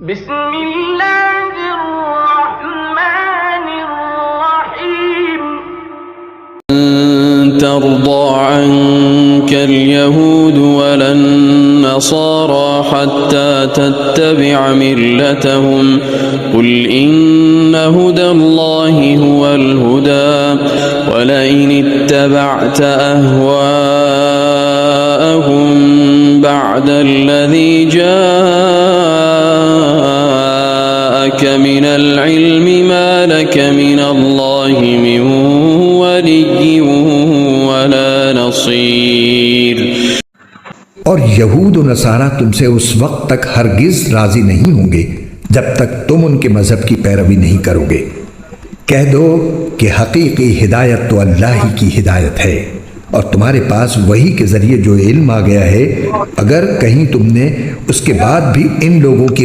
बिस्मिल्लाहिर्रहमानिर्रहीम। ترضى عنك اليهود ولا النصارى حتى تتبع ملتهم قل إن هدى الله هو الهدى ولئن اتبعت أهواءهم بعد الذي جاءك من العلم ما لك من الله من ولي ولا नसीर। और यहूद और नसारा तुमसे उस वक्त तक हरगिज राजी नहीं होंगे जब तक तुम उनके मजहब की पैरवी नहीं करोगे। कह दो कि हकीकी हिदायत तो अल्लाह ही की हिदायत है और तुम्हारे पास वही के जरिए जो इल्म आ गया है, अगर कहीं तुमने उसके बाद भी इन लोगों की